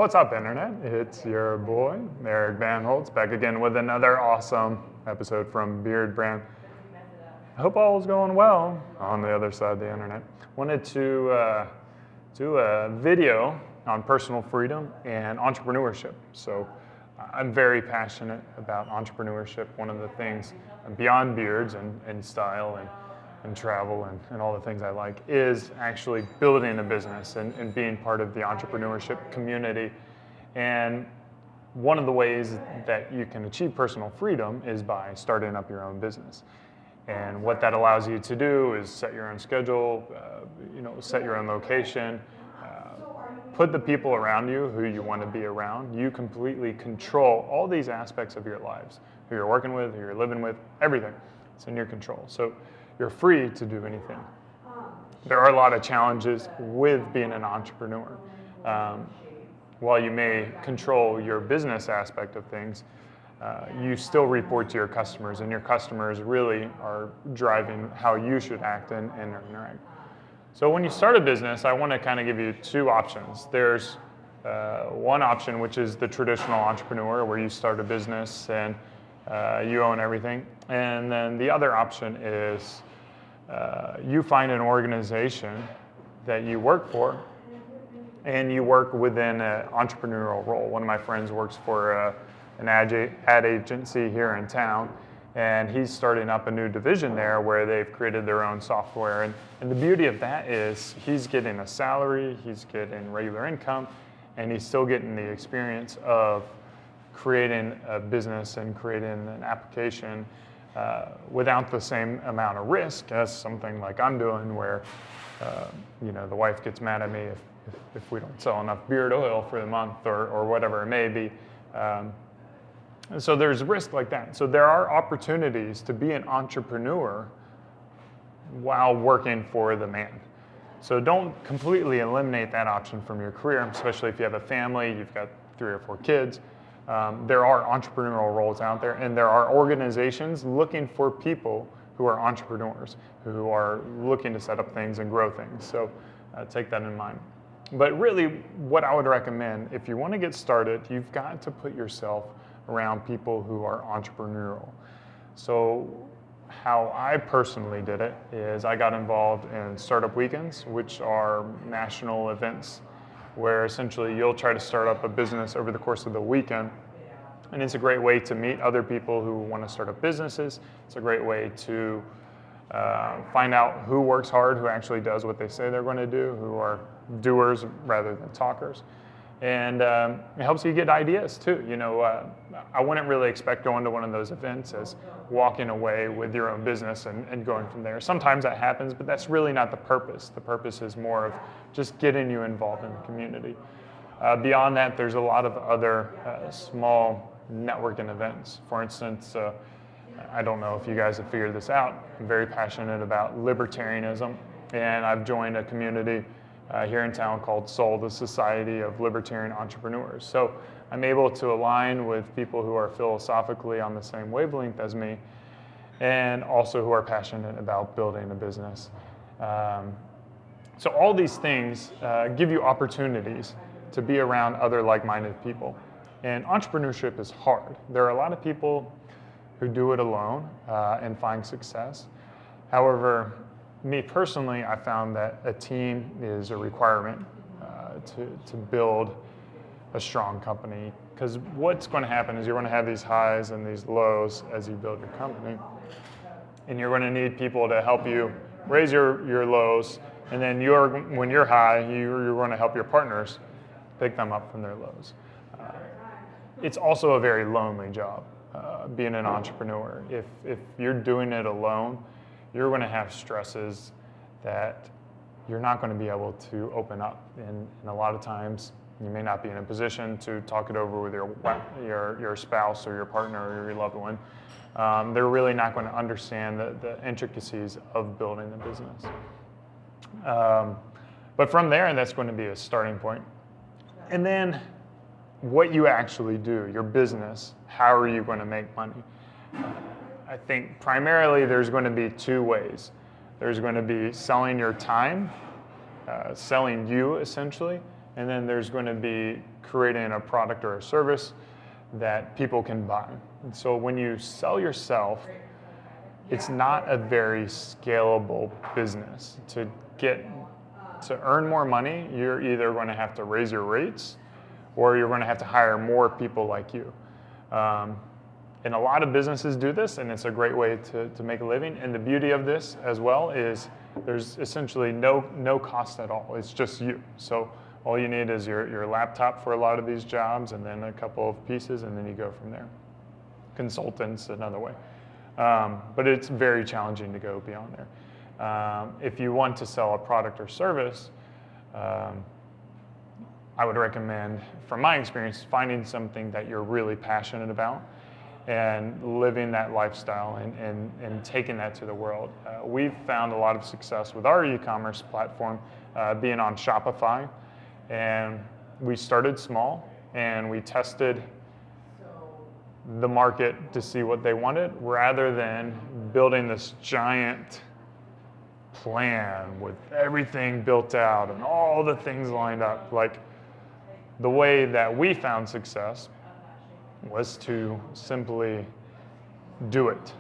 What's up, Internet? It's your boy, Eric Bandholz, back again with another awesome episode from Beardbrand. I hope all is going well on the other side of the Internet. Wanted to do a video on personal freedom and entrepreneurship. So I'm very passionate about entrepreneurship. One of the things beyond beards and style and travel and all the things I like is actually building a business and being part of the entrepreneurship community. And one of the ways that you can achieve personal freedom is by starting up your own business. And what that allows you to do is set your own schedule, set your own location, put the people around you who you want to be around. You completely control all these aspects of your lives, who you're working with, who you're living with, everything. It's in your control. So you're free to do anything. There are a lot of challenges with being an entrepreneur. While you may control your business aspect of things, you still report to your customers, and your customers really are driving how you should act and interact. So when you start a business, I want to kind of give you two options. There's one option, which is the traditional entrepreneur, where you start a business and you own everything. And then the other option is you find an organization that you work for, and you work within an entrepreneurial role. One of my friends works for an ad agency here in town, and he's starting up a new division there where they've created their own software. And the beauty of that is he's getting a salary, he's getting regular income, and he's still getting the experience of creating a business and creating an application without the same amount of risk as something like I'm doing, where the wife gets mad at me if we don't sell enough beard oil for the month or whatever it may be. So there's risk like that. So there are opportunities to be an entrepreneur while working for the man. So don't completely eliminate that option from your career, especially if you have a family, you've got 3 or 4 kids. There are entrepreneurial roles out there, and there are organizations looking for people who are entrepreneurs, who are looking to set up things and grow things. So take that in mind. But really, what I would recommend, if you want to get started, you've got to put yourself around people who are entrepreneurial. So how I personally did it is I got involved in startup weekends, which are national events where essentially you'll try to start up a business over the course of the weekend. And it's a great way to meet other people who want to start up businesses. It's a great way to find out who works hard, who actually does what they say they're going to do, who are doers rather than talkers. And it helps you get ideas too. I wouldn't really expect going to one of those events as walking away with your own business and going from there. Sometimes that happens, but that's really not the purpose. The purpose is more of just getting you involved in the community. Beyond that, there's a lot of other small networking events. For instance, I don't know if you guys have figured this out. I'm very passionate about libertarianism, and I've joined a community here in town called SOUL, the Society of Libertarian Entrepreneurs. So I'm able to align with people who are philosophically on the same wavelength as me, and also who are passionate about building a business. So all these things give you opportunities to be around other like-minded people. And entrepreneurship is hard. There are a lot of people who do it alone and find success. However, me personally, I found that a team is a requirement to build a strong company. Because what's going to happen is you're going to have these highs and these lows as you build your company. And you're going to need people to help you raise your lows. And then when you're high, you're going to help your partners pick them up from their lows. It's also a very lonely job, being an entrepreneur. If you're doing it alone, you're going to have stresses that you're not going to be able to open up. And a lot of times, you may not be in a position to talk it over with your spouse or your partner or your loved one. They're really not going to understand the intricacies of building a business. But from there, that's going to be a starting point. And then what you actually do, your business, how are you going to make money? I think primarily there's going to be 2 ways. There's going to be selling your time, selling you essentially, and then there's going to be creating a product or a service that people can buy. And so when you sell yourself, it's not a very scalable business. To earn more money, you're either going to have to raise your rates or you're going to have to hire more people like you. And a lot of businesses do this, and it's a great way to make a living. And the beauty of this as well is there's essentially no cost at all. It's just you. So all you need is your laptop for a lot of these jobs, and then a couple of pieces, and then you go from there. Consultants, another way. But it's very challenging to go beyond there. If you want to sell a product or service, I would recommend, from my experience, finding something that you're really passionate about and living that lifestyle and taking that to the world. We've found a lot of success with our e-commerce platform being on Shopify, and we started small and we tested the market to see what they wanted rather than building this giant plan with everything built out and all the things lined up. Like, the way that we found success was to simply do it.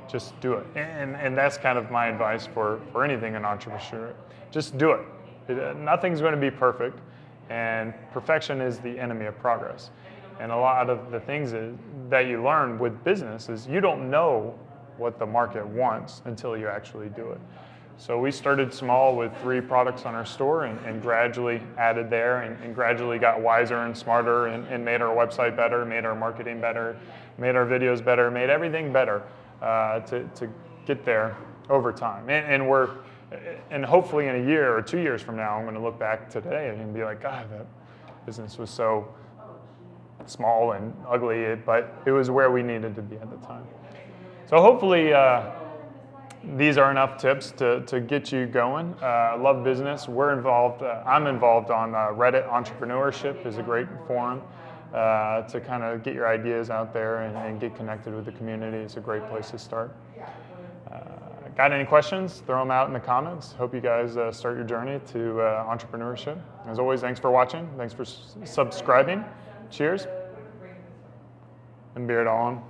Just do it. And that's kind of my advice for anything in entrepreneurship. Just do it. Nothing's going to be perfect, and perfection is the enemy of progress. And a lot of the things that you learn with business is you don't know what the market wants until you actually do it. So we started small with 3 products on our store and gradually added there and gradually got wiser and smarter and made our website better, made our marketing better, made our videos better, made everything better to get there over time. And hopefully in a year or 2 years from now, I'm going to look back today and be like, God, that business was so small and ugly, but it was where we needed to be at the time. So hopefully these are enough tips to get you going. Love business. We're involved. I'm involved on Reddit. Entrepreneurship is a great forum to kind of get your ideas out there and get connected with the community. It's a great place to start. Got any questions? Throw them out in the comments. Hope you guys start your journey to entrepreneurship. As always, thanks for watching. Thanks for subscribing. Cheers. And beard on.